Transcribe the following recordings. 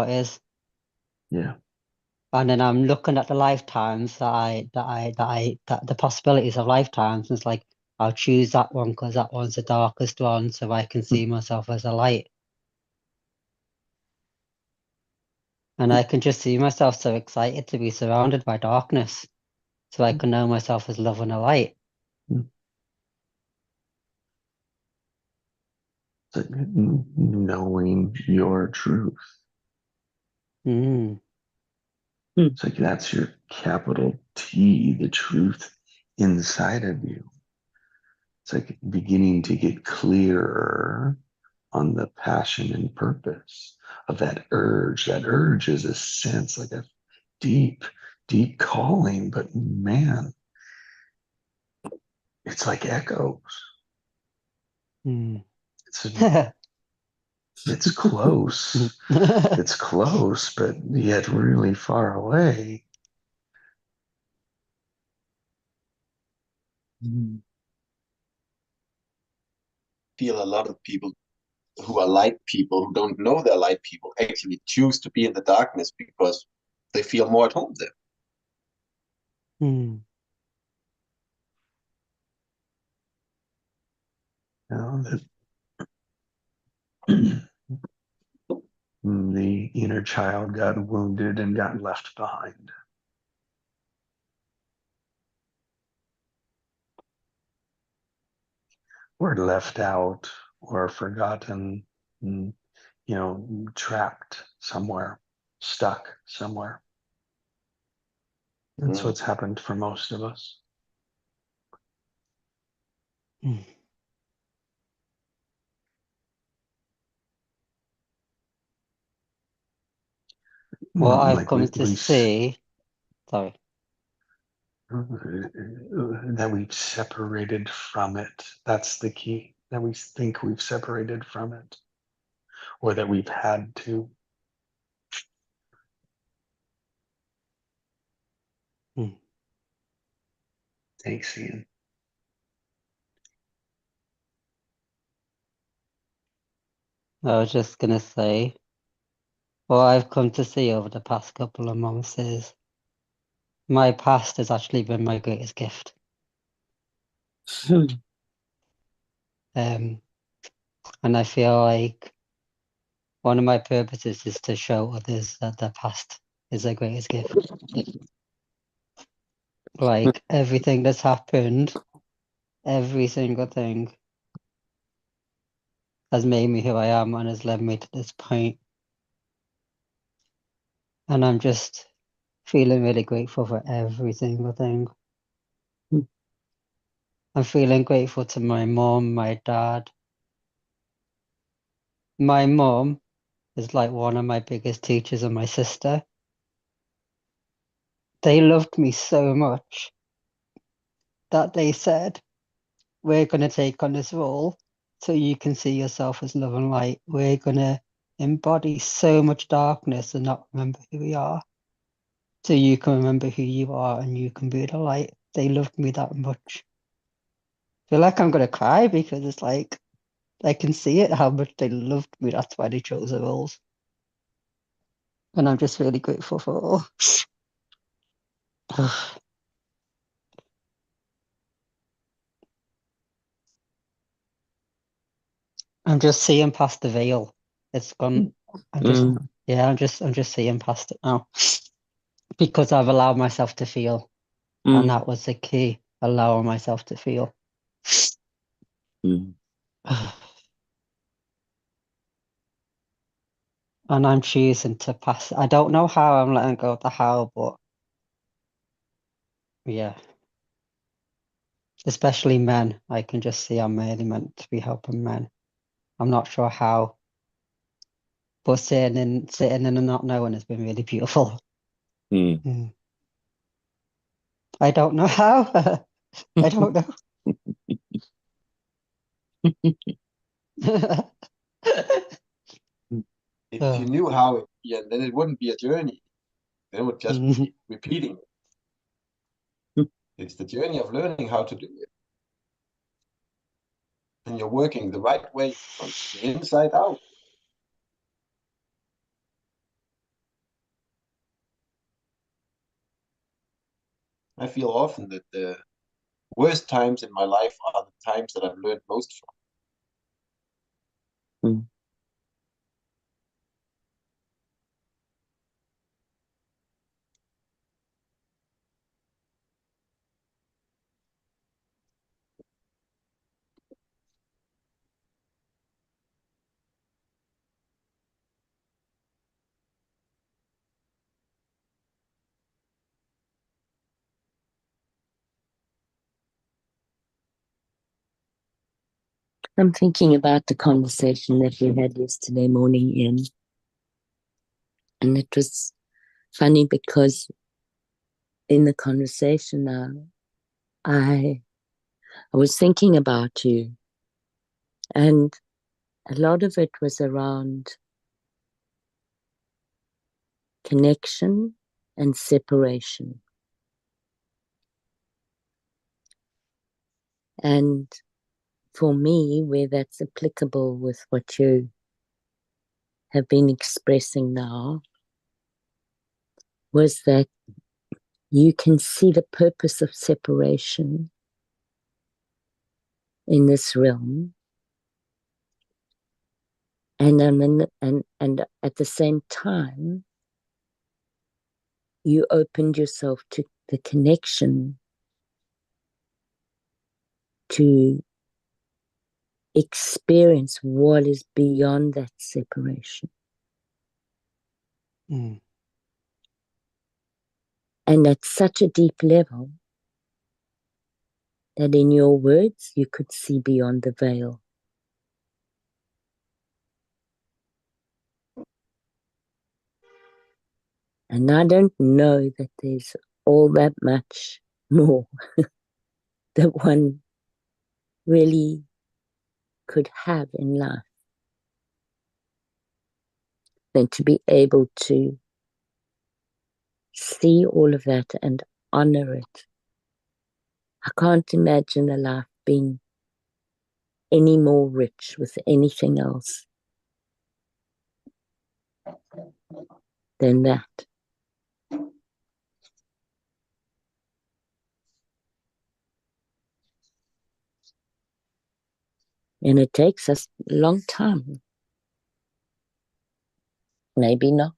what is. Yeah. And then I'm looking at the lifetimes that the possibilities of lifetimes. And it's like, I'll choose that one because that one's the darkest one, so I can see myself as a light. And I can just see myself so excited to be surrounded by darkness, so I can know myself as love and a light. It's like knowing your truth. Mm. It's like that's your capital T, the truth inside of you. It's like beginning to get clearer on the passion and purpose of that urge. That urge is a sense, like a deep, deep calling, but man, it's like echoes. Mm. It's it's close. It's close, but yet really far away. Feel a lot of people who are light people, who don't know they're light people, actually choose to be in the darkness because they feel more at home there. Mm. You know, that the inner child got wounded and got left behind. Or left out or forgotten, trapped somewhere, stuck somewhere. That's what's happened for most of us. Mm. What I've Like come to see, sorry. That we've separated from it. That's the key. That we think we've separated from it, or that we've had to. Mm. Thanks, Ian. I was just gonna say, what I've come to see over the past couple of months is my past has actually been my greatest gift. And I feel like one of my purposes is to show others that the past is their greatest gift. Like everything that's happened, every single thing has made me who I am and has led me to this point. And I'm just feeling really grateful for every single thing. I'm feeling grateful to my mom, my dad. My mom is like one of my biggest teachers and my sister. They loved me so much that they said, we're going to take on this role so you can see yourself as love and light. We're going to embody so much darkness and not remember who we are. So you can remember who you are and you can be the light. They loved me that much. I feel like I'm going to cry because it's like, I can see it, how much they loved me. That's why they chose the roles. And I'm just really grateful for all. I'm just seeing past the veil. It's gone. I'm just seeing past it now. Because I've allowed myself to feel. And that was the key, allowing myself to feel. And I'm choosing to pass. I don't know how I'm letting go of the how, but yeah. Especially men. I can just see I'm really meant to be helping men. I'm not sure how. But sitting in and not knowing has been really beautiful. Mm. I don't know how. I don't know. If you knew how, yeah, then it wouldn't be a journey. Then it would just be repeating. It's the journey of learning how to do it. And you're working the right way from the inside out. I feel often that the worst times in my life are the times that I've learned most from. Mm. I'm thinking about the conversation that we had yesterday morning, Ian. And it was funny because in the conversation I was thinking about you, and a lot of it was around connection and separation. And for me, where that's applicable with what you have been expressing now, was that you can see the purpose of separation in this realm, and at the same time, you opened yourself to the connection to experience what is beyond that separation. Mm. And at such a deep level that in your words, you could see beyond the veil. And I don't know that there's all that much more that one really could have in life than to be able to see all of that and honor it. I can't imagine a life being any more rich with anything else than that. And it takes us a long time. Maybe not.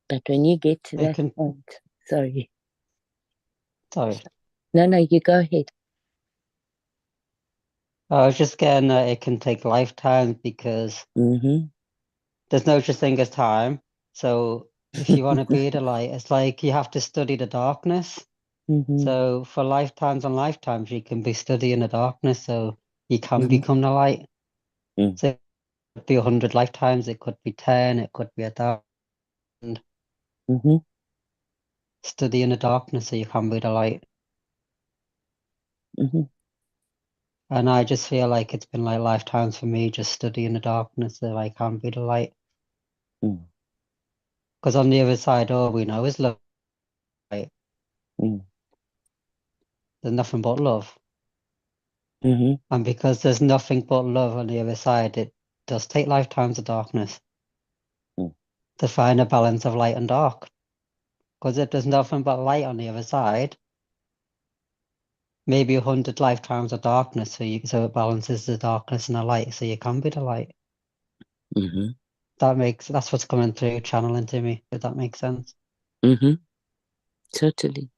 But when you get to that point, sorry. No, you go ahead. I was just getting that it can take lifetimes because there's no such thing as time. So if you want to be the light, it's like you have to study the darkness. So for lifetimes and lifetimes, you can be studying the darkness, so you can become the light. So it could be 100 lifetimes, it could be 10, it could be 1,000. Studying the darkness so you can be the light. And I just feel like it's been like lifetimes for me just studying the darkness so I can be the light. Because on the other side, all we know is love. Right? There's nothing but love. And because there's nothing but love on the other side, it does take lifetimes of darkness to find a balance of light and dark. Because if there's nothing but light on the other side, maybe 100 lifetimes of darkness, so it balances the darkness and the light, so you can be the light. That's what's coming through channeling to me, if that makes sense. Totally.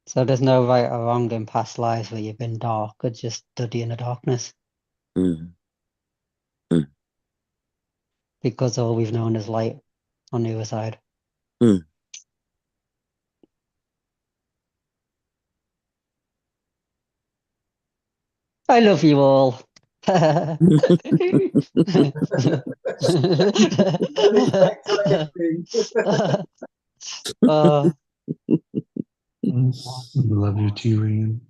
So there's no right or wrong in past lives where you've been dark, it's just studying the darkness. Because all we've known is light on the other side. I love you all. Love you too, Ian.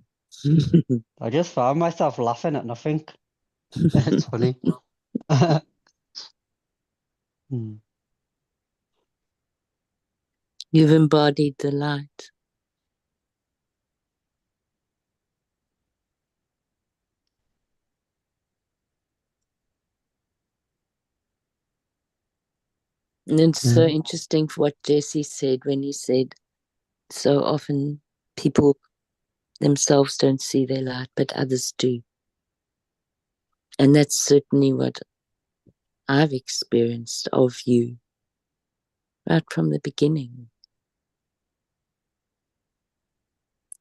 I just found myself laughing at nothing. It's funny. You've embodied the light. And it's so Yeah. interesting for what Jesse said when he said so often people themselves don't see their light, but others do. And that's certainly what I've experienced of you right from the beginning.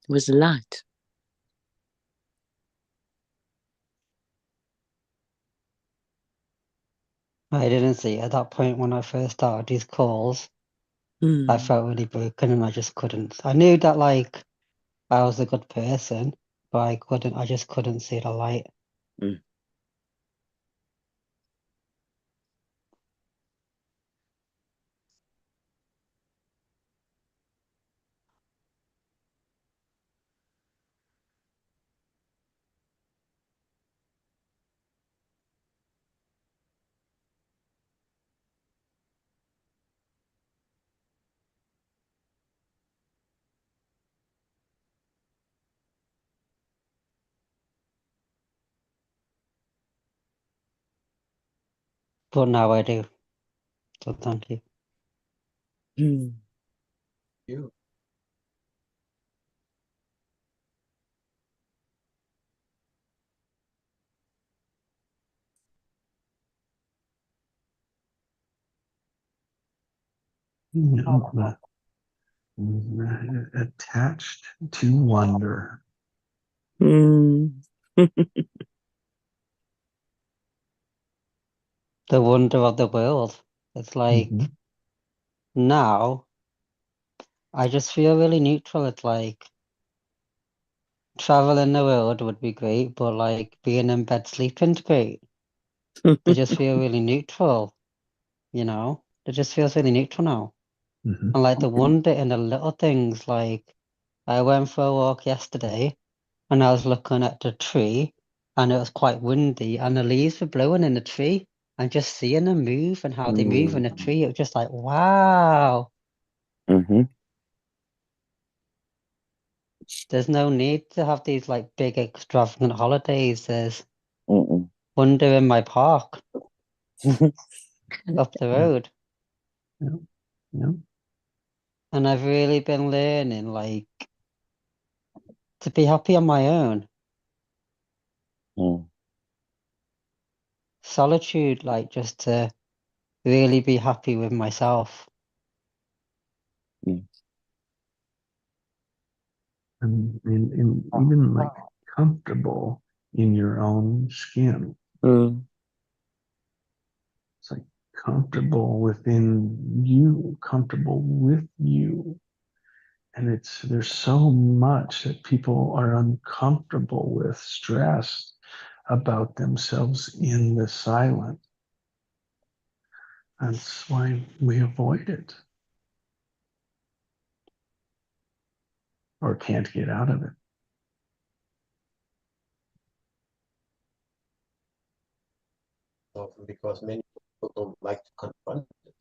It was light. I didn't see it at that point when I first started these calls. I felt really broken and I just couldn't. I knew that like I was a good person, but I just couldn't see the light. Mm. But now I do. So thank you. Mm. You. Attached to wonder. Mm. The wonder of the world. It's like Mhm. now I just feel really neutral. It's like traveling the world would be great, but like being in bed sleeping's great. They just feel really neutral, you know? It just feels really neutral now. Mhm. And like the wonder in the little things, like I went for a walk yesterday and I was looking at the tree and it was quite windy and the leaves were blowing in the tree and just seeing them move and how they move in the tree, it was just like, wow, Mm-hmm. there's no need to have these like big extravagant holidays. There's Mm-mm. wonder in my park up the Yeah. road. Yeah. Yeah. And I've really been learning like to be happy on my own. Mm. Solitude, like just to really be happy with myself. And even like comfortable in your own skin. Mm. It's like comfortable within you, comfortable with you. And there's so much that people are uncomfortable with, stressed about themselves in the silent. That's why we avoid it or can't get out of it. Often because many people don't like to confront it.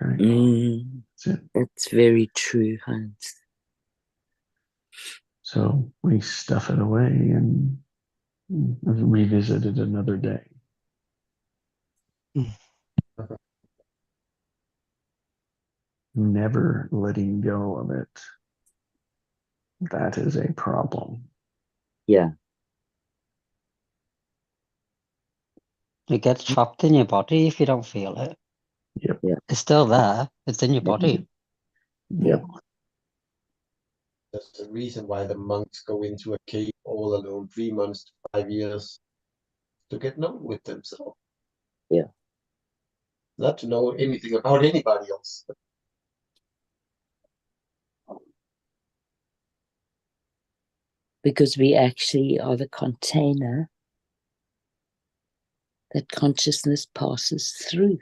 Right? Mm. That's it. That's very true, Hans. So we stuff it away and revisit it another day. Never letting go of it. That is a problem. Yeah. It gets trapped in your body if you don't feel it. Yep. Yeah. It's still there. It's in your body. Yep. That's the reason why the monks go into a cave all alone 3 months to 5 years to get known with themselves. Yeah. Not to know anything about anybody else. Because we actually are the container that consciousness passes through.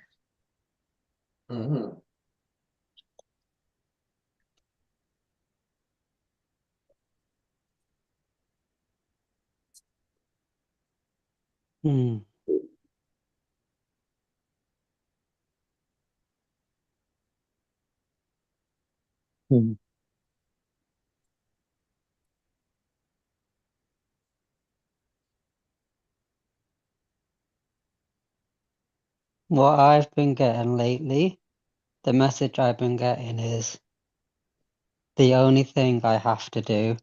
Mm-hmm. Mm. Mm. What I've been getting lately, the message I've been getting is the only thing I have to do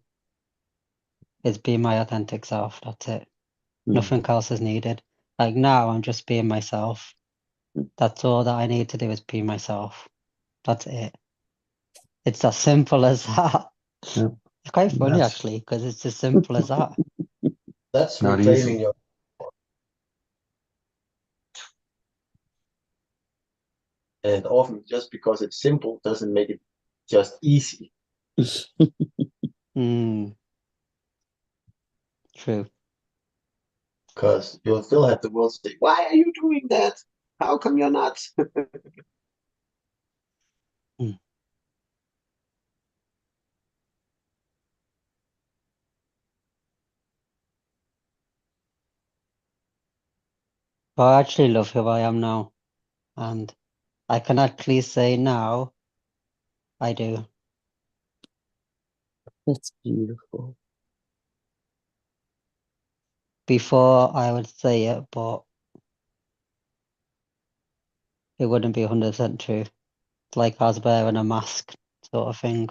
is be my authentic self. That's it. Nothing else is needed. Like now, I'm just being myself. That's all that I need to do is be myself. That's it. It's as simple as that. Yep. It's quite funny That's- actually, because it's as simple as that. That's Not reclaiming easy. your. And often, just because it's simple doesn't make it just easy. Mm, true. Because you'll still have the world say, "Why are you doing that? How come you're not?" But I actually love who I am now. And I can actually say now, I do. That's beautiful. Before I would say it, but it wouldn't be 100% true. It's like I was wearing a mask sort of thing.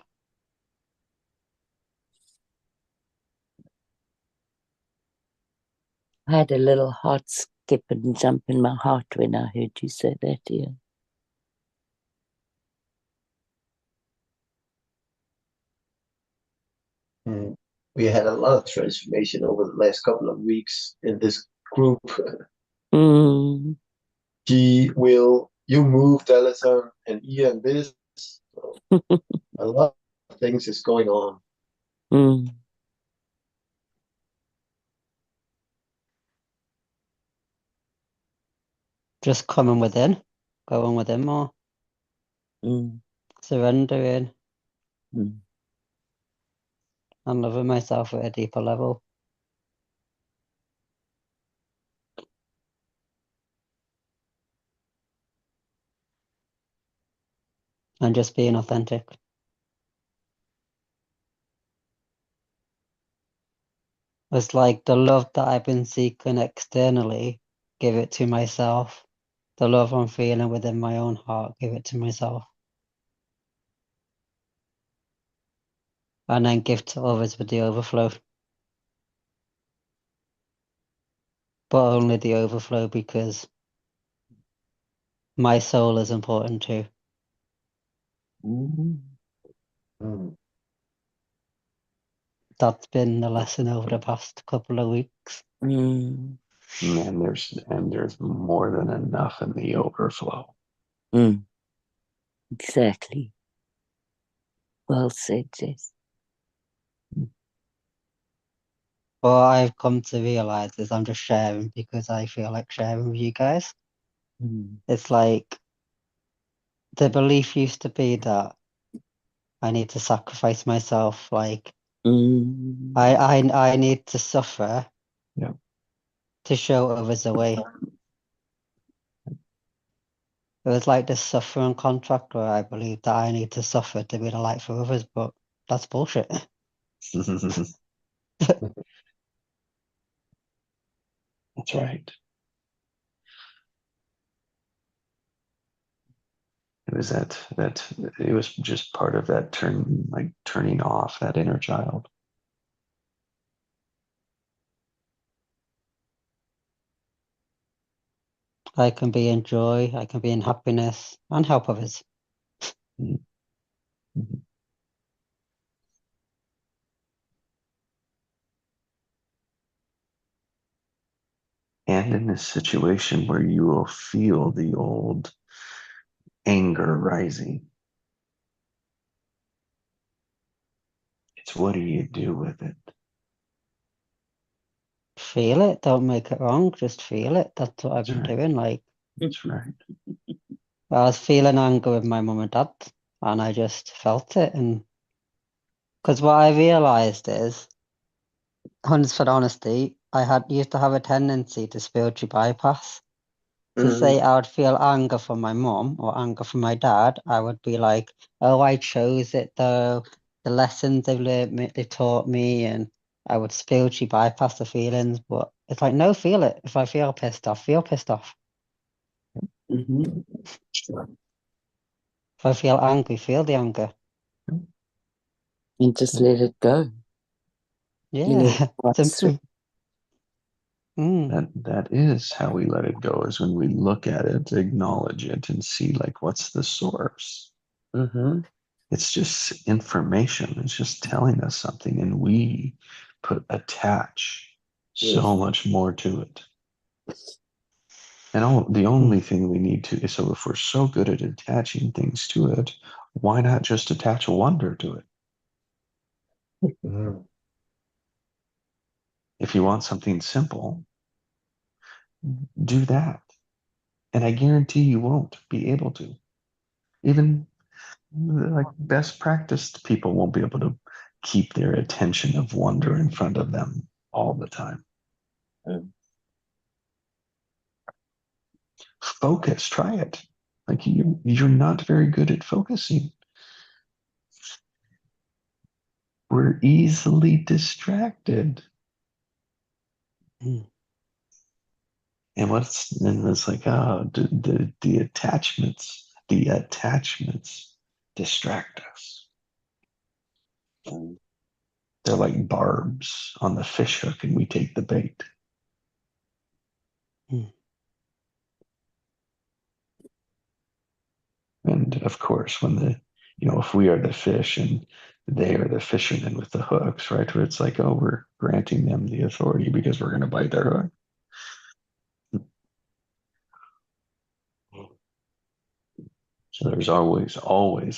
I had a little heart skip and jump in my heart when I heard you say that, dear. We had a lot of transformation over the last couple of weeks in this group. Mm. You moved Alison and Ian this. So a lot of things is going on. Mm. Just coming within, going within more, Mm. surrendering Mm. and loving myself at a deeper level. And just being authentic. It's like the love that I've been seeking externally, give it to myself. The love I'm feeling within my own heart, give it to myself. And then give to others with the overflow. But only the overflow because my soul is important too. Mm. That's been the lesson over the past couple of weeks. Mm. And there's more than enough in the overflow. Mm. Exactly. Well said, Jess. What I've come to realize is I'm just sharing because I feel like sharing with you guys. Mm. It's like the belief used to be that I need to sacrifice myself, like Mm. I need to suffer Yeah. to show others the way. It was like this suffering contract where I believe that I need to suffer to be the light for others, but that's bullshit. That's right. It was that it was just part of that turning off that inner child. I can be in joy, I can be in happiness and help others. Mhm. And in a situation where you will feel the old anger rising, it's what do you do with it? Feel it, don't make it wrong, just feel it. That's what I've That's been right. doing. Like That's right. I was feeling anger with my mum and dad, and I just felt it. And because what I realized is, for honesty, I had used to have a tendency to spiritually bypass. To say I would feel anger from my mum or anger from my dad, I would be like, "Oh, I chose it though. The lessons they've learned, they taught me," and I would spiritually bypass the feelings. But it's like, no, feel it. If I feel pissed off, feel pissed off. Mm-hmm. If I feel angry, feel the anger. And just let it go. You let Yeah, it pass through. That is how we let it go, is when we look at it, acknowledge it, and see like what's the source. Mm-hmm. It's just information. It's just telling us something, and we attach so Yes. much more to it. And the only thing we need to is, so if we're so good at attaching things to it, why not just attach wonder to it? If you want something simple, do that. And I guarantee you won't be able to. Even like best practiced people won't be able to keep their attention of wonder in front of them all the time. Mm. Focus, try it. Like you're not very good at focusing. We're easily distracted. And it's like, oh, the attachments distract us. They're like barbs on the fish hook, and we take the bait. And of course, if we are the fish and they are the fishermen with the hooks, right? Where it's like, oh, we're granting them the authority because we're going to bite their hook. So there's always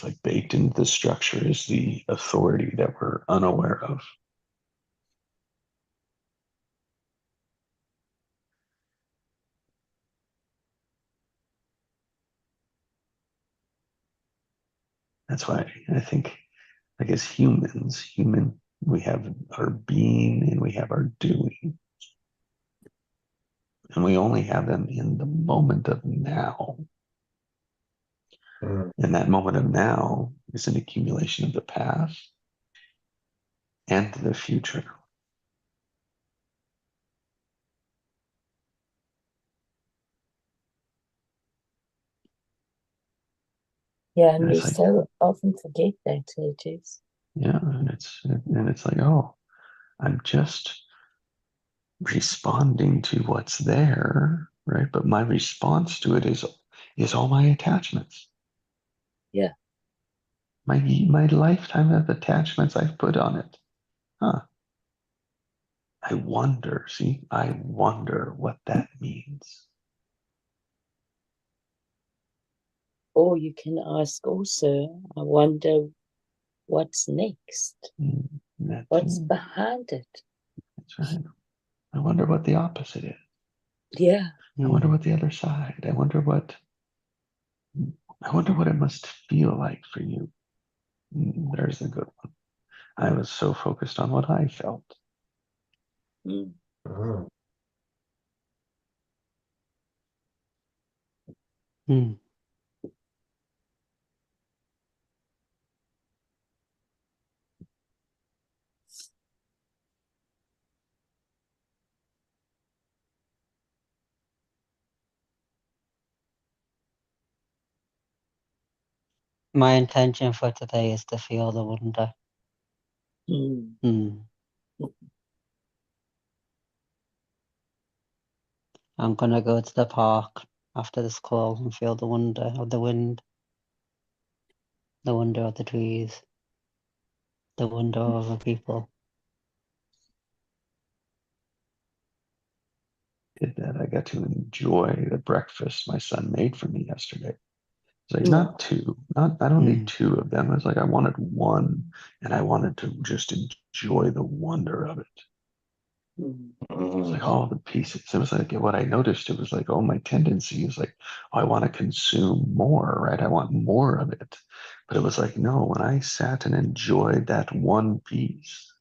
like baked into the structure is the authority that we're unaware of. That's why I think, like as humans, we have our being and we have our doing. And we only have them in the moment of now. And that moment of now is an accumulation of the past and the future. Yeah, and And we it's like, so often forget that, Tejas. yeah, and it's like, oh, I'm just responding to what's there, right? But my response to it is all my attachments. Yeah. My lifetime of attachments I've put on it. Huh. I wonder what that means. Or you can ask also, I wonder what's next? What's behind it? That's right. I wonder what the opposite is. Yeah. I wonder what the other side. I wonder what it must feel like for you. There's a good one. I was so focused on what I felt. Mm. My intention for today is to feel the wonder. Mm. I'm going to go to the park after this call and feel the wonder of the wind, the wonder of the trees, the wonder of the people. Did that. I got to enjoy the breakfast my son made for me yesterday. It's like, Yeah. not two, I don't need two of them. It's like I wanted one, and I wanted to just enjoy the wonder of it. It's like all the pieces. It was like what I noticed. It was like, oh, my tendency is like, oh, I want to consume more, right? I want more of it. But it was like, no, when I sat and enjoyed that one piece,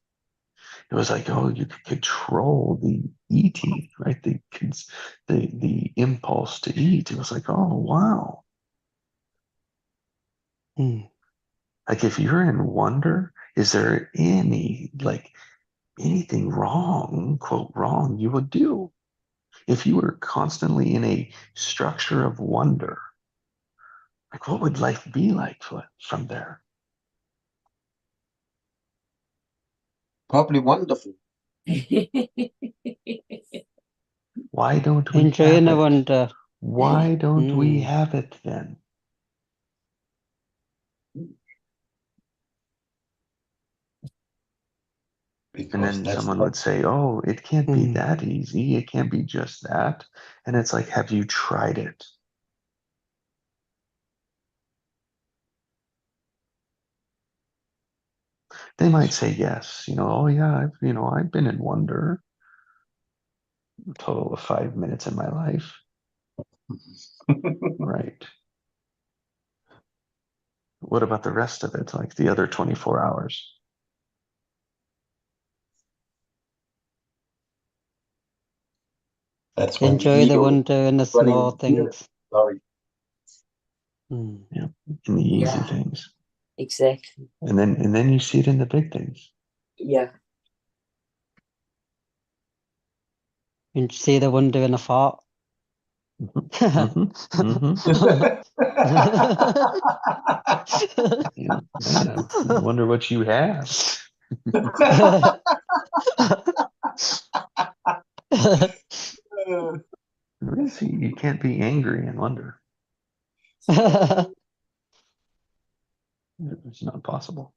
it was like, oh, you could control the eating, right? The impulse to eat. It was like, oh, wow. Like if you're in wonder, is there anything wrong, quote wrong, you would do? if you were constantly in a structure of wonder, like what would life be like from there? Probably wonderful. Why don't we Enjoying have the it? wonder. Why don't we Mm. have it then? And Because then that's someone not would say, oh, it can't be Mm. that easy. It can't be just that. And it's like, have you tried it? They might say yes, oh yeah, I've been in wonder a total of 5 minutes in my life. Right. What about the rest of it, like the other 24 hours? that's when the Enjoy the ego is wonder in the running small interfere. things. Sorry. Mm. Yeah, in the easy Yeah. things. Exactly. And then you see it in the big things. Yeah. And see the wonder in a fart. Mhm, mhm. Yeah, I wonder what you have. See, you can't be angry and wonder. It's not possible.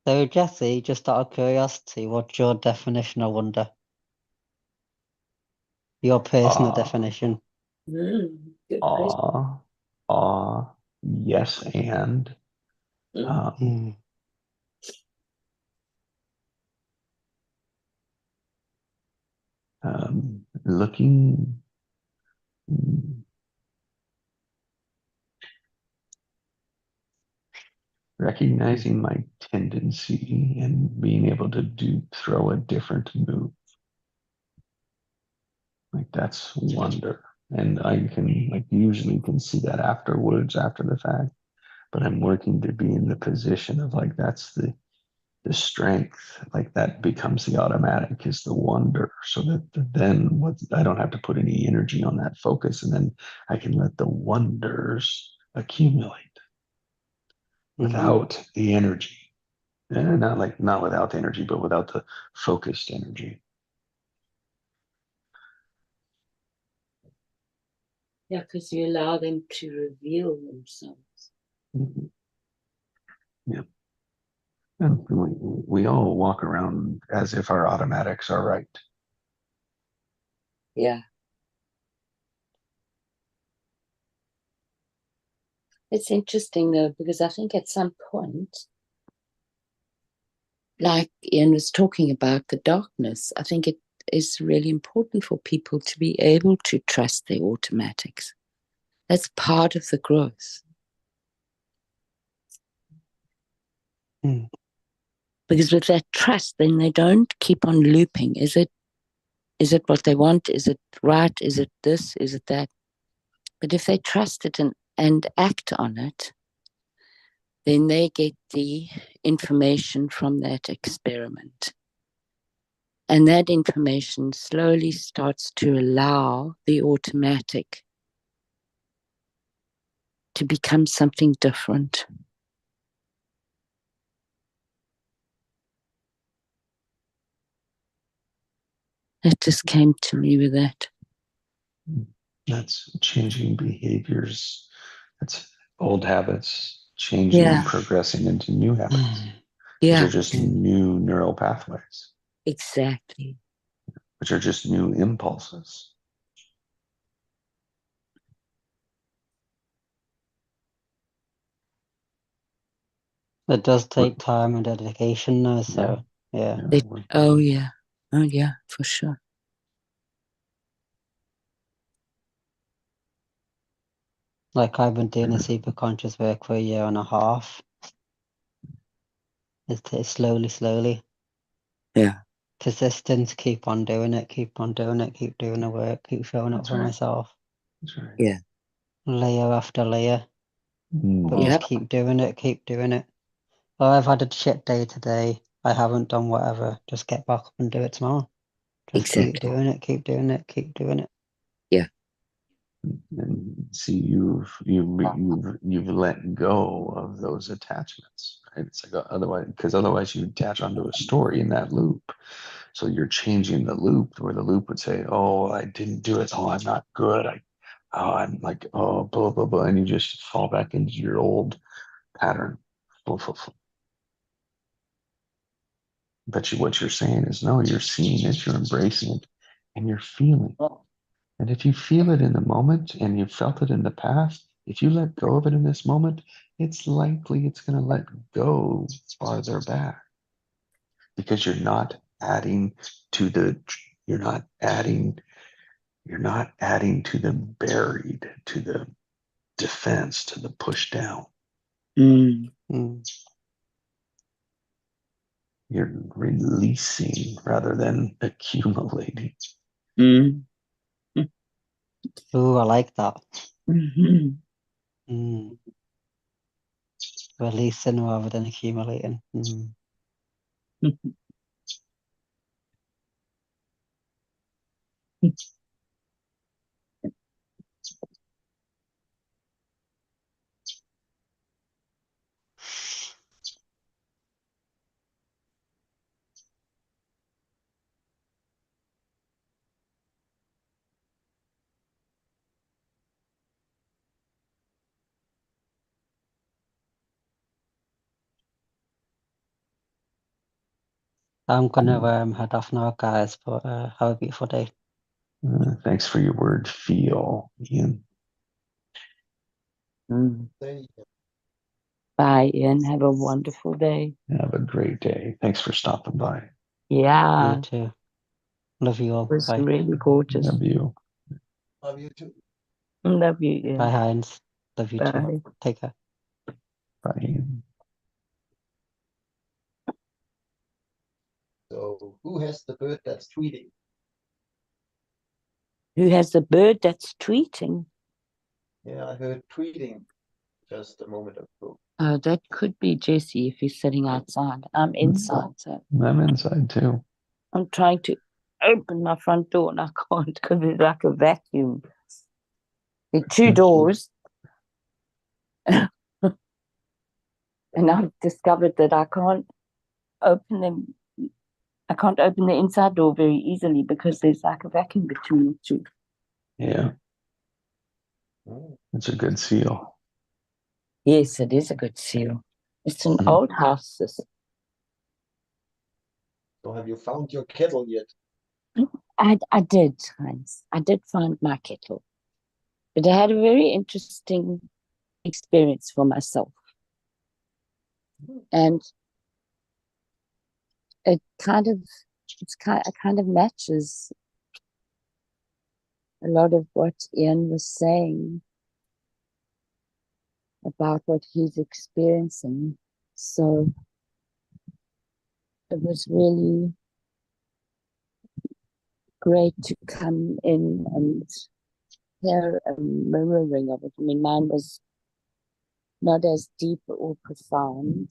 So, Jesse, just out of curiosity, what's your definition of wonder? Your personal definition. Good question. Yes, and Mm. looking, recognizing my tendency and being able to throw a different move. Like that's wonder. And I can usually can see that afterwards, after the fact. But I'm working to be in the position of that's the strength, like that becomes the automatic, is the wonder, so that then I don't have to put any energy on that focus, and then I can let the wonders accumulate without the energy. And not without the energy, but without the focused energy. Yeah, because you allow them to reveal themselves. Mm-hmm. Yeah. And we all walk around as if our automatics are right. Yeah. It's interesting though, because I think at some point, like Ian was talking about the darkness, I think it is really important for people to be able to trust their automatics. That's part of the growth. Mm. Because with that trust, then they don't keep on looping. Is it what they want? Is it right? Is it this? Is it that? But if they trust it and act on it, then they get the information from that experiment. And that information slowly starts to allow the automatic to become something different. It just came to me with that. That's changing behaviors. That's old habits changing and progressing into new habits. Which are just new neural pathways. Exactly. Which are just new impulses. It does take time and dedication though, so yeah. Oh yeah, for sure. Like I've been doing the super conscious work for 1.5 years. It's slowly. Yeah. Persistence, keep on doing it, keep doing the work, keep showing up for myself. That's right. Yeah. Layer after layer. But just keep doing it. Oh, I've had a shit day today. I haven't done whatever. Just get back up and do it tomorrow. Just keep Exactly. doing it, keep doing it, keep doing it. And see, you've let go of those attachments, right? It's like otherwise you attach onto a story in that loop. So you're changing the loop where the loop would say, "Oh, I didn't do it. Oh, I'm not good. I'm like, oh, blah blah blah," and you just fall back into your old pattern. But what you're saying is, no, you're seeing it, you're embracing it, and you're feeling. And if you feel it in the moment and you felt it in the past, if you let go of it in this moment, it's likely it's going to let go farther back because you're not adding to the buried, to the defense, to the push down. Mm. You're releasing rather than accumulating. Mm. Ooh, I like that. Mhm. Releasing rather than accumulating. I'm gonna head off now, guys, but have a beautiful day. Thanks for your word, feel, Ian. Mm. There you go. Bye, Ian. Have a wonderful day. Have a great day. Thanks for stopping by. Yeah, You too. Love you all. it was Bye. really gorgeous. Love you. Love you too. Love you, Ian. Bye, Heinz. Love you too. Bye. Take care. Bye, Ian. So who has the bird that's tweeting? Who has the bird that's tweeting? Yeah, I heard tweeting just a moment ago. That could be Jesse if he's sitting outside. I'm inside, so I'm inside too. I'm trying to open my front door and I can't because it's like a vacuum. There are two doors. And I've discovered that I can't open them. I can't open the inside door very easily because there's like a vacuum between the two. Yeah, Oh, it's a good seal. Yes, it is a good seal. It's an old house. so have you found your kettle yet? I did, Heinz. I did find my kettle. But I had a very interesting experience for myself. And it kind of matches a lot of what Ian was saying about what he's experiencing. So it was really great to come in and hear a mirroring of it. I mean, mine was not as deep or profound,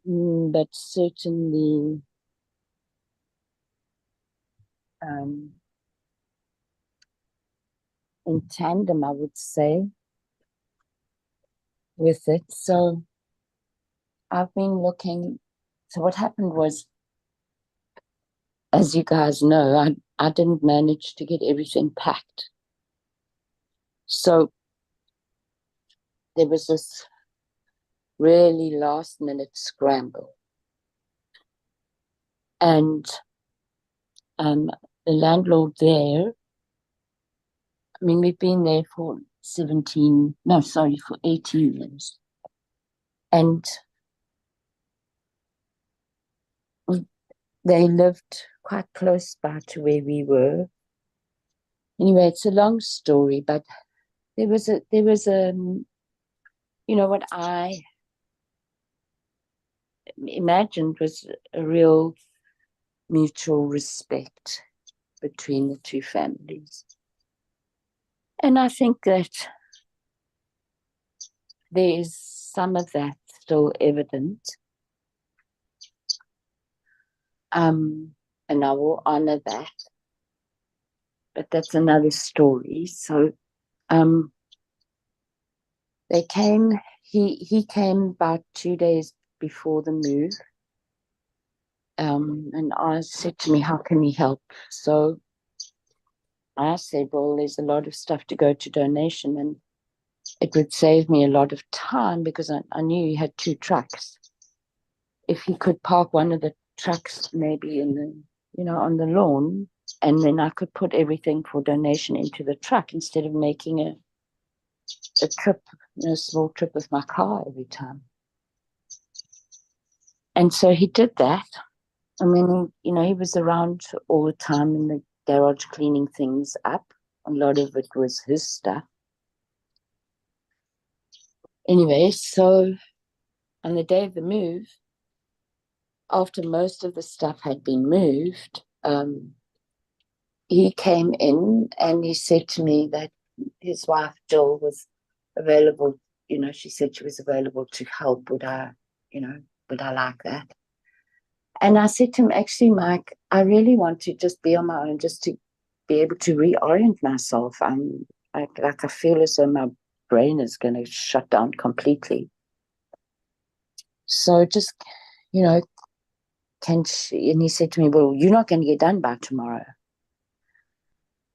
but certainly in tandem, I would say, with it. So I've been looking. So what happened was, as you guys know, I didn't manage to get everything packed. So there was this really last minute scramble. And the landlord there, I mean, we've been there for 18 years. And they lived quite close by to where we were. Anyway, it's a long story, but there was a what I imagined was a real mutual respect between the two families. And I think that there is some of that still evident. And I will honor that. But that's another story. So they came, he came about 2 days before the move. And I said to me, how can we help? So I said, well, there's a lot of stuff to go to donation, and it would save me a lot of time because I knew he had 2 trucks. If he could park one of the trucks maybe in the, on the lawn, and then I could put everything for donation into the truck instead of making a trip, a small trip with my car every time. And so he did that. I mean, he was around all the time in the garage cleaning things up. A lot of it was his stuff. Anyway, so on the day of the move, after most of the stuff had been moved, he came in and he said to me that his wife, Jill, was available. She said she was available to help. Would I like that? And I said to him, actually, Mike, I really want to just be on my own, just to be able to reorient myself. I feel as though my brain is going to shut down completely. So just, and he said to me, well, you're not going to get done by tomorrow.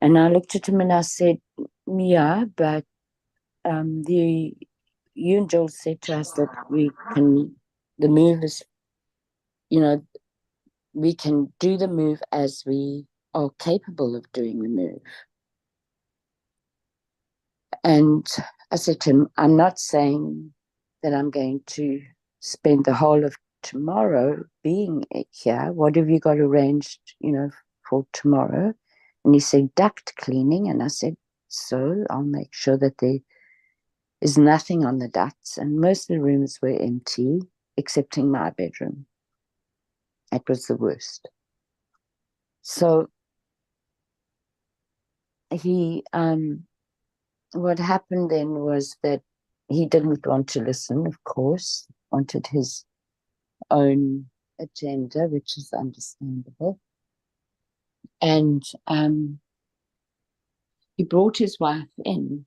And I looked at him and I said, yeah, but you and Joel said to us that the move is, we can do the move as we are capable of doing the move. And I said to him, I'm not saying that I'm going to spend the whole of tomorrow being here. What have you got arranged, for tomorrow? And he said, duct cleaning. And I said, so I'll make sure that there is nothing on the ducts. And most of the rooms were empty, excepting my bedroom. It was the worst. So what happened then was that he didn't want to listen, of course, wanted his own agenda, which is understandable. And he brought his wife in,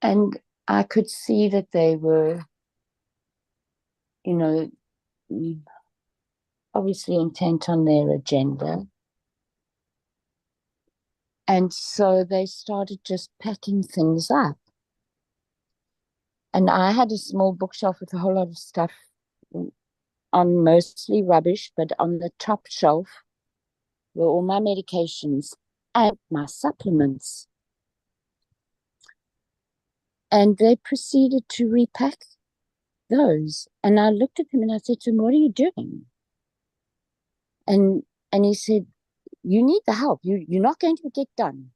and I could see that they were, obviously intent on their agenda. And so they started just packing things up. And I had a small bookshelf with a whole lot of stuff on, mostly rubbish, but on the top shelf were all my medications and my supplements. And they proceeded to repack those. And I looked at him and I said to him, what are you doing? And he said, you need the help. You're not going to get done.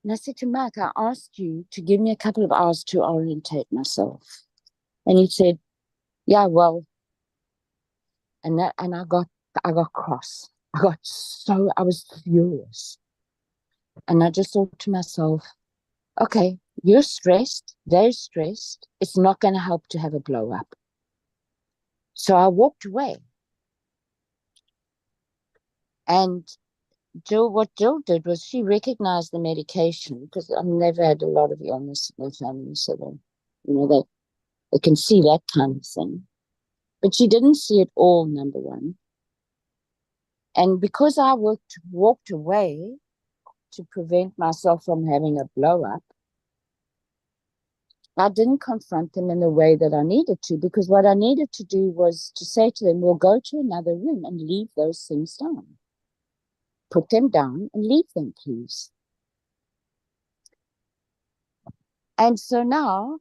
And I said to Mike, I asked you to give me a couple of hours to orientate myself. And he said, yeah, well, and I got cross. I was furious. And I just thought to myself, okay, you're stressed, they're stressed. It's not going to help to have a blow up. So I walked away. And what Jill did was she recognized the medication, because I've never had a lot of illness in my family, so they can see that kind of thing. But she didn't see it all, number one. And because I walked away to prevent myself from having a blow up, I didn't confront them in the way that I needed to, because what I needed to do was to say to them, we'll go to another room and leave those things down. Put them down and leave them, please. And so now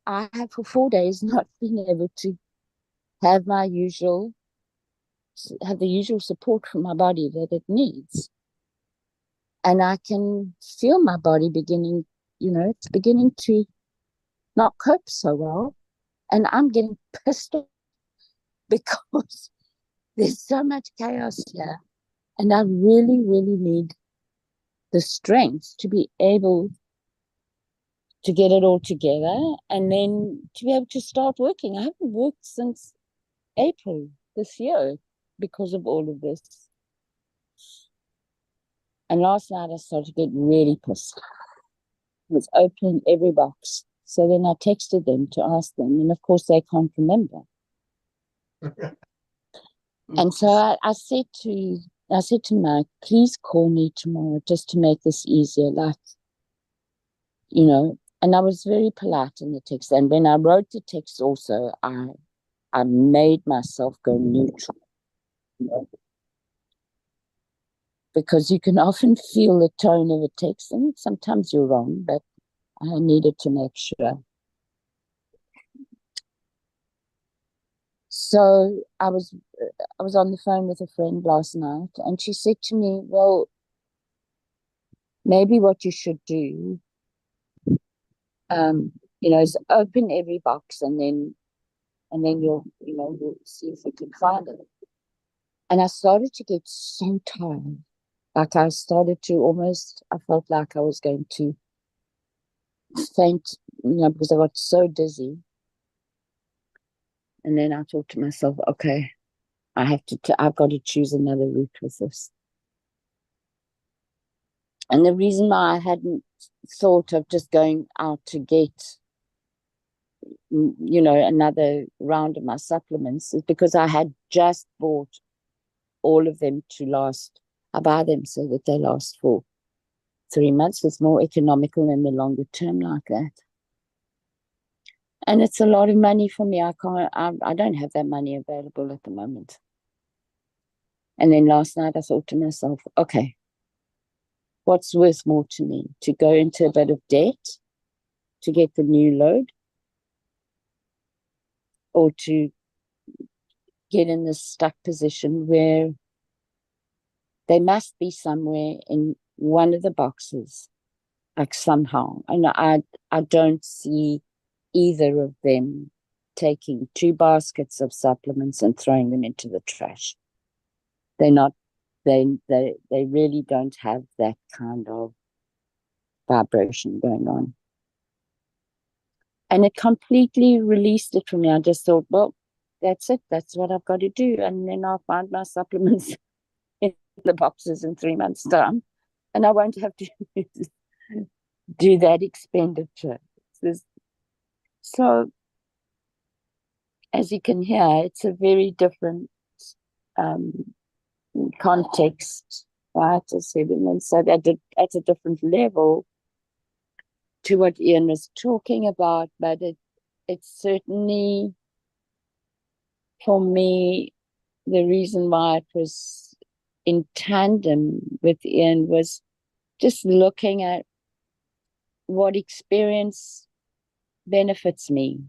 I have for 4 days not been able to have the usual support from my body that it needs. And I can feel my body beginning, it's beginning to not cope so well. And I'm getting pissed off because there's so much chaos here. And I really, really need the strength to be able to get it all together and then to be able to start working. I haven't worked since April this year because of all of this. And last night I started to get really pissed. I was opening every box. So then I texted them to ask them, and of course they can't remember. And so I said to Mike, please call me tomorrow just to make this easier. Like, you know, and I was very polite in the text. And when I wrote the text also, I made myself go neutral. You know? Because you can often feel the tone of a text, and sometimes you're wrong, but I needed to make sure. So I was on the phone with a friend last night, and she said to me, well, maybe what you should do, is open every box and then you'll see if you can find it. And I started to get so tired. Like I started to I felt like I was going to faint, because I got so dizzy. And then I thought to myself, okay, I've got to choose another route with this. And the reason why I hadn't thought of just going out to get, another round of my supplements is because I had just bought all of them to last. I buy them so that they last for 3 months. It's more economical in the longer term like that. And it's a lot of money for me. I don't have that money available at the moment. And then last night I thought to myself, okay, what's worth more to me? To go into a bit of debt to get the new load, or to get in this stuck position where they must be somewhere in one of the boxes, like somehow. And I don't see either of them taking 2 baskets of supplements and throwing them into the trash. They really don't have that kind of vibration going on. And it completely released it from me. I just thought, well, that's it. That's what I've got to do. And then I'll find my supplements in the boxes in 3 months' time. And I won't have to do that expenditure. So, as you can hear, it's a very different context, right? And so that at a different level to what Ian was talking about, but it's certainly, for me, the reason why it was in tandem with Ian was just looking at what experience benefits me.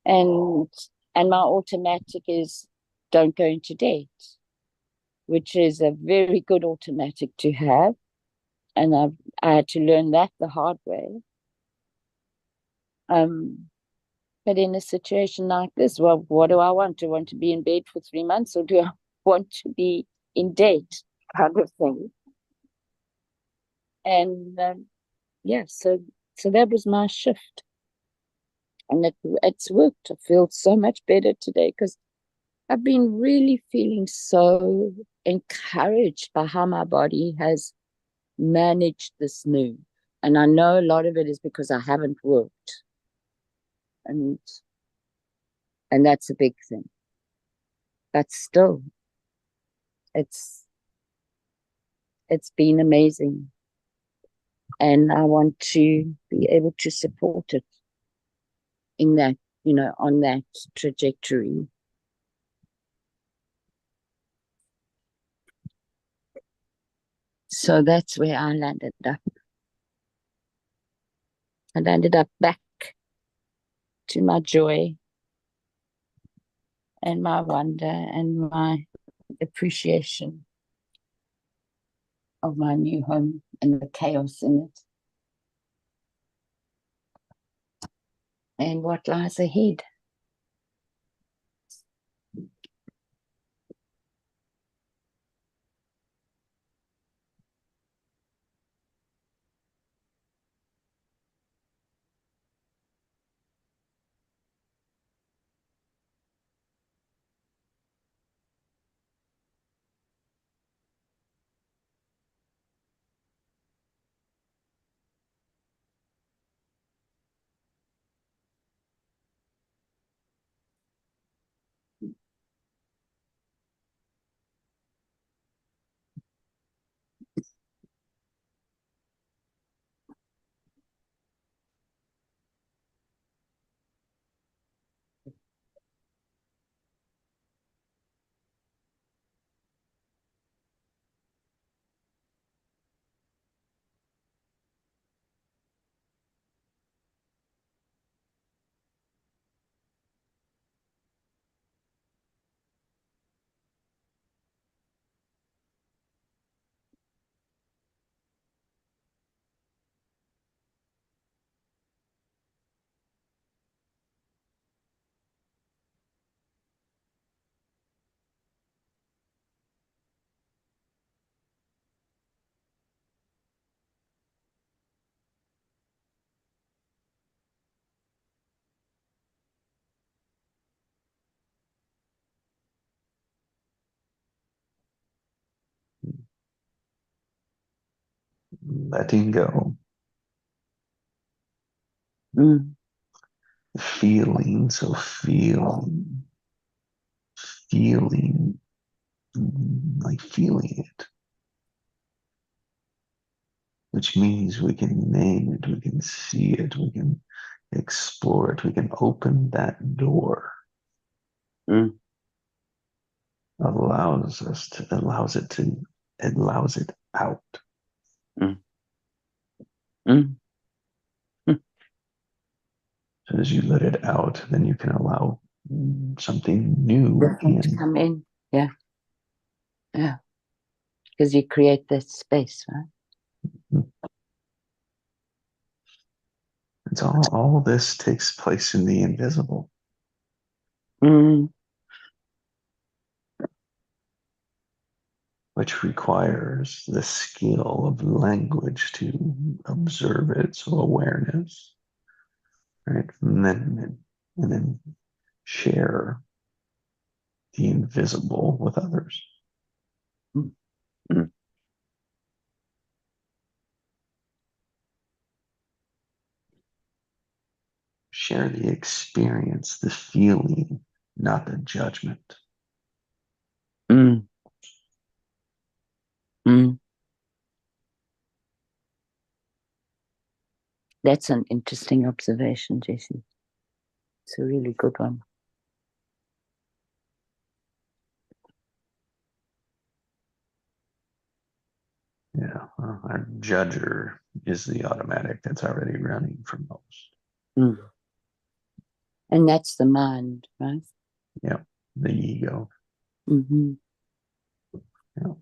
And my automatic is don't go into debt, which is a very good automatic to have. And I had to learn that the hard way. But in a situation like this, well, what do I want? Do I want to be in bed for 3 months, or do I want to be in debt, kind of thing? And so that was my shift. And it's worked. I feel so much better today because I've been really feeling so encouraged by how my body has managed this move. And I know a lot of it is because I haven't worked. And that's a big thing. But still, it's been amazing. And I want to be able to support it in that, on that trajectory. So that's where I landed up. I landed up back to my joy and my wonder and my appreciation of my new home and the chaos in it and what lies ahead. letting go, feeling, so feeling, like feeling it, which means we can name it, we can see it, we can explore it, we can open that door. Allows it out. So as you let it out, then you can allow something new Different to in. come in. Yeah. Yeah. Because you create that space, right? And so all this takes place in the invisible. Which requires the skill of language to observe it, so awareness, right? And then share the invisible with others. Share the experience, the feeling, not the judgment. That's an interesting observation, Jesse. It's a really good one. Yeah, our judger is the automatic that's already running for most. And that's the mind, right? Yeah, the ego. Yeah.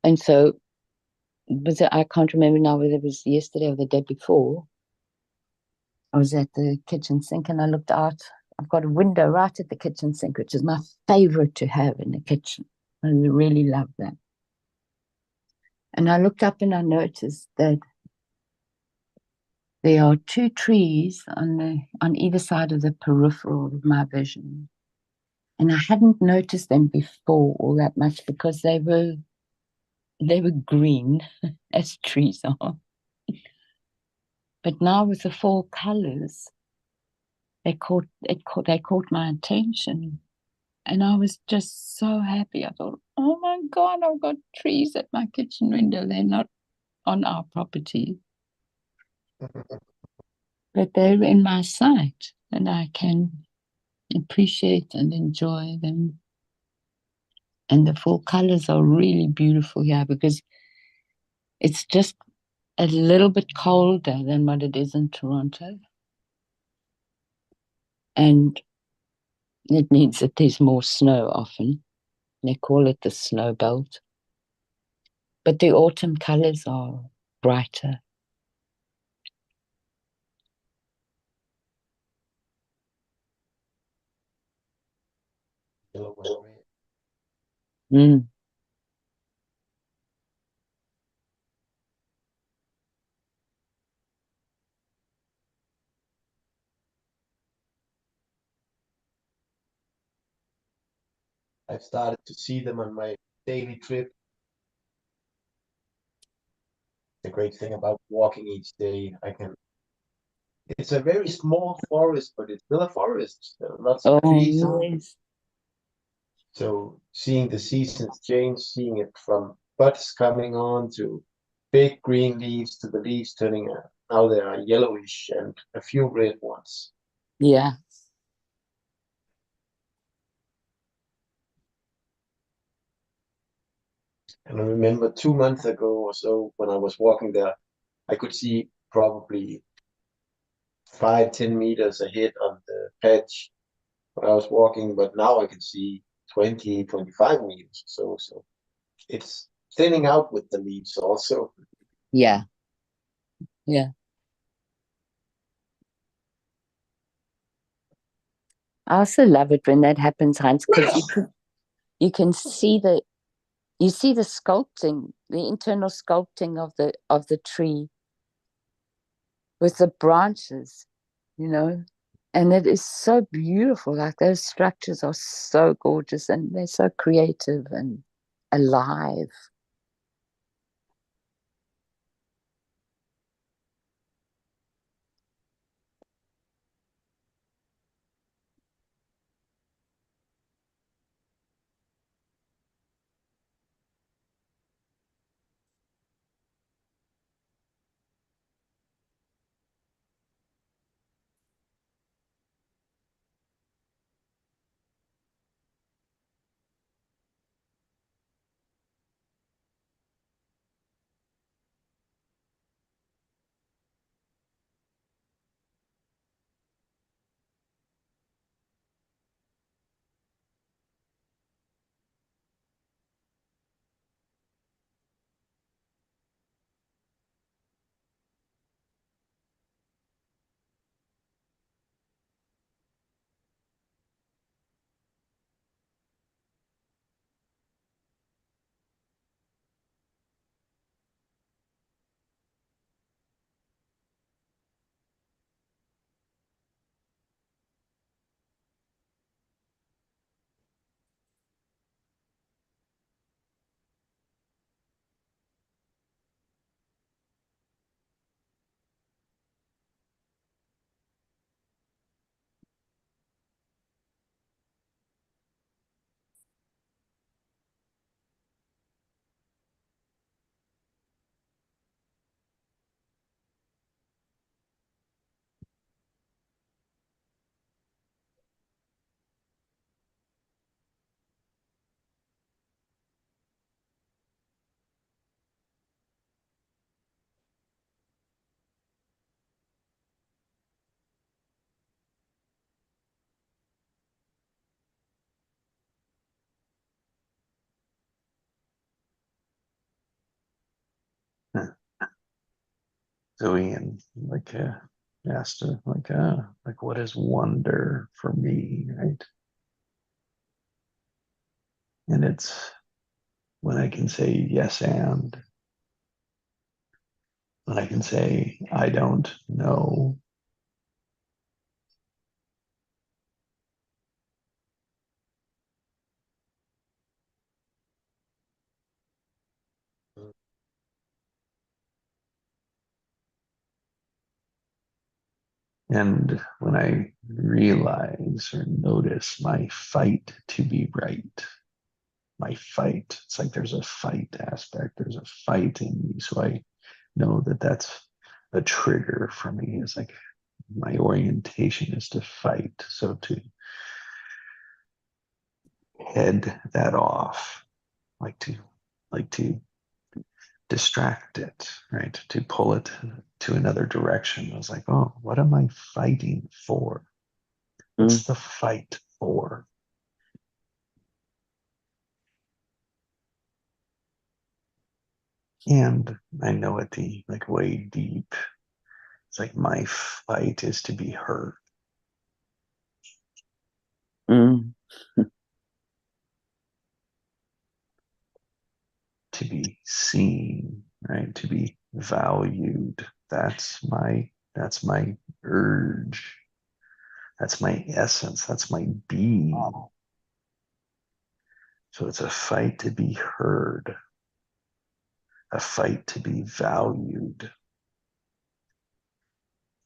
And so, I can't remember now whether it was yesterday or the day before. I was at the kitchen sink and I looked out. I've got a window right at the kitchen sink, which is my favorite to have in the kitchen. I really love that. And I looked up and I noticed that there are two trees on either side of the peripheral of my vision. And I hadn't noticed them before all that much because they were green, as trees are. But now with the fall colors, they caught my attention. And I was just so happy. I thought, oh my God, I've got trees at my kitchen window. They're not on our property, but they're in my sight and I can appreciate and enjoy them. And the fall colors are really beautiful here because it's just a little bit colder than what it is in Toronto. And it means that there's more snow often. They call it the snow belt. But the autumn colors are brighter. I've started to see them on my daily trip. The great thing about walking each day, it's a very small forest, but it's still a forest. There are lots of trees. Yes. So seeing the seasons change, seeing it from buds coming on to big green leaves to the leaves turning now they are yellowish and a few red ones. Yeah. And I remember 2 months ago or so when I was walking there, I could see probably 5-10 meters ahead of the patch when I was walking, but now I can see 20-25 meters. So it's thinning out with the leaves also. Yeah. Yeah. I also love it when that happens, Hans, because you can see the sculpting, the internal sculpting of the tree with the branches, you know, And it is so beautiful. Like those structures are so gorgeous and they're so creative and alive. So Ian, like, asked, like, what is wonder for me, right? And it's when I can say yes and when I can say I don't know. And when I realize or notice my fight to be right, my fight, it's like there's a fight aspect, there's a fight in me. So I know that that's a trigger for me. It's like my orientation is to fight. So to head that off, like to like to distract it, right? To pull it to another direction. I was like, oh, what am I fighting for? What's the fight for? And I know at the like way deep, it's like my fight is to be heard, Mm. to be seen, right? To be valued. That's my urge. That's my essence. That's my being. So it's a fight to be heard, a fight to be valued,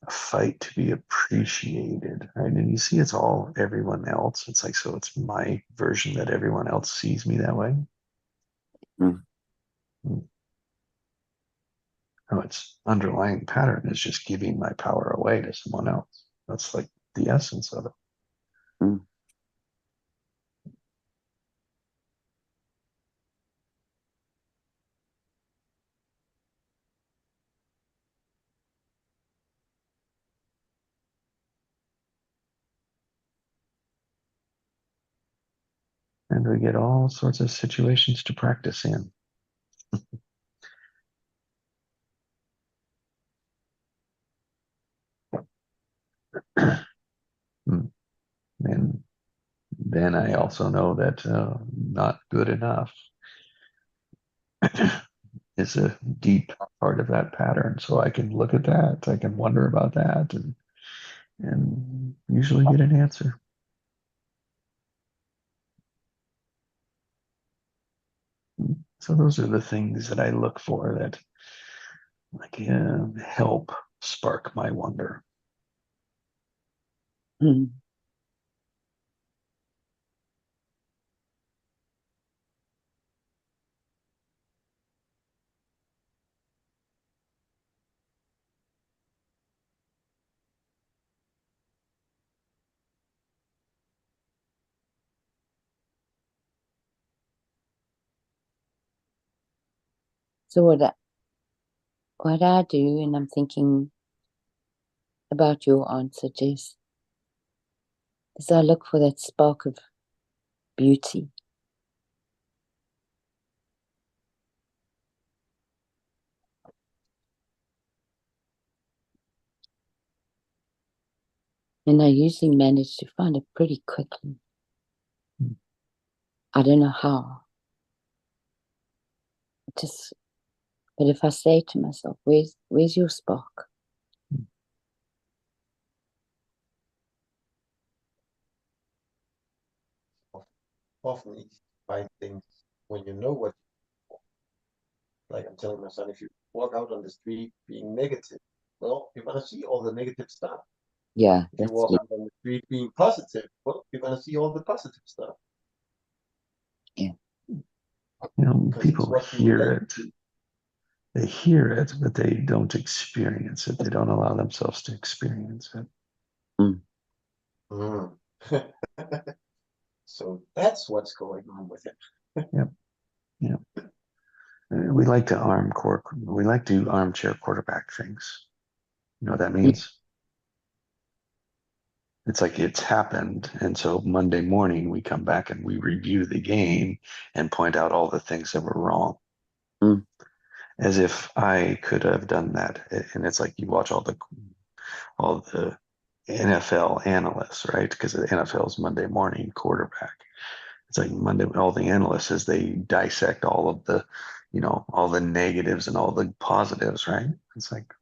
a fight to be appreciated, right? And you see, it's all everyone else. It's like, so it's my version that everyone else sees me that way. Mm. Oh, its underlying pattern is just giving my power away to someone else. That's like the essence of it. Mm. And we get all sorts of situations to practice in. And then I also know that not good enough is a deep part of that pattern. So I can look at that, I can wonder about that, and and usually get an answer. So those are the things that I look for that help spark my wonder. Mm. So what I do, and I'm thinking about your answer, Jess, is I look for that spark of beauty. And I usually manage to find it pretty quickly. I don't know how. But if I say to myself, where's your spark? Often you find things when you know what, like I'm telling my son, if you walk out on the street being negative, well, you're gonna see all the negative stuff. Yeah, If you walk out on the street being positive, well, you're gonna see all the positive stuff. Yeah. People hear it. They hear it, but they don't experience it. They don't allow themselves to experience it. Mm. Mm. So that's what's going on with him. Yep. We like to armchair quarterback things. You know what that means? It's like it's happened. And so Monday morning we come back and we review the game and point out all the things that were wrong. Mm. As if I could have done that. And it's like you watch all the NFL analysts, right? Because the NFL is Monday morning quarterback. It's like Monday, all the analysts as they dissect all of the, all the negatives and all the positives, right? It's like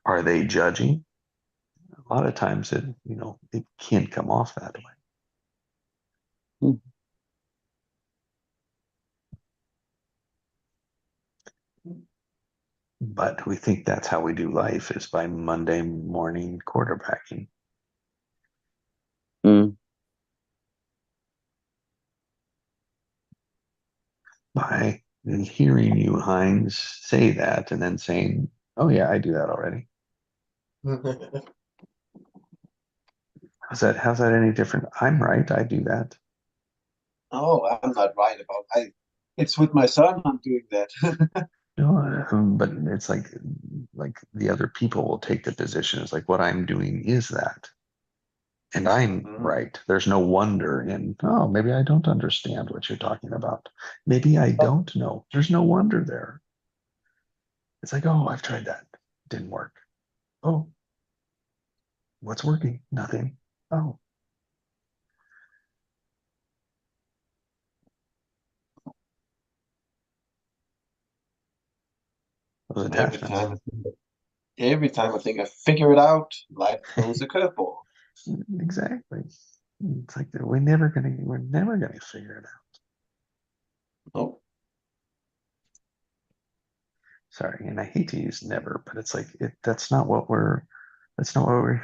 are they judging? A lot of times it can't come off that way. Mm. But we think that's how we do life, is by Monday morning quarterbacking. Mm. By hearing you, Heinz, say that and then saying, oh yeah, I do that already. How's that any different? I'm right, I do that. Oh, I'm not right about. It's with my son I'm doing that. No, but it's like the other people will take the position. It's like what I'm doing is that. And I'm right. There's no wonder in, oh, maybe I don't understand what you're talking about. Maybe I don't know. There's no wonder there. It's like, oh, I've tried that. Didn't work. Oh, what's working? Nothing. Oh. Those attachments. Every time I think I figure it out, life throws a curveball. Exactly. It's like we're never gonna figure it out. Oh. Sorry, and I hate to use never, but it's like that's not what we're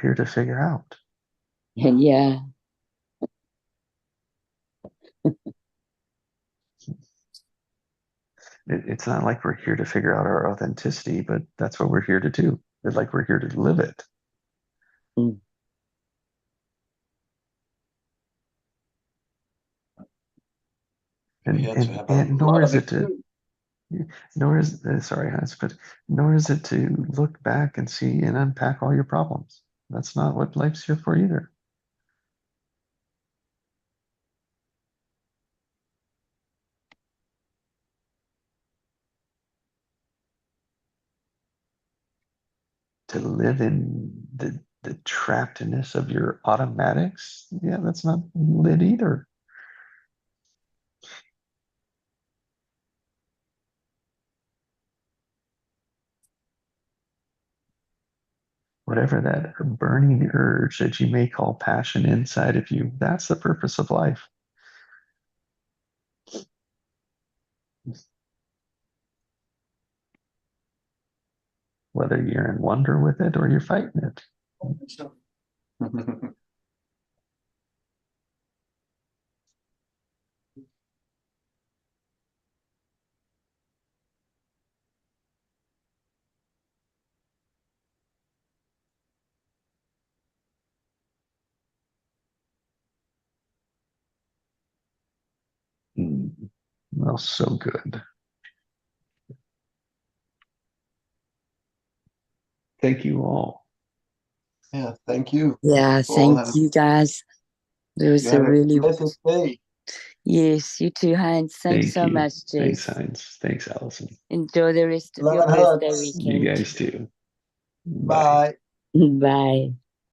here to figure out. Yeah. It's not like we're here to figure out our authenticity, but that's what we're here to do. It's like we're here to live it. Mm. And nor is it to sorry, Hans, but nor is it to look back and see and unpack all your problems. That's not what life's here for either. To live in the trappedness of your automatics, yeah, that's not lit either. whatever that burning urge that you may call passion inside of you, that's the purpose of life. Whether you're in wonder with it or you're fighting it. Well, so good. Thank you all. Yeah, thank you. Yeah, for all thank you guys. It was You a have a really blessed day. yes, you too, Heinz. Thanks Thank so you. much, Thanks, Jess. Heinz. Thanks, Allison. Enjoy the rest of Love your and birthday hugs. You weekend. guys too. Bye. Bye.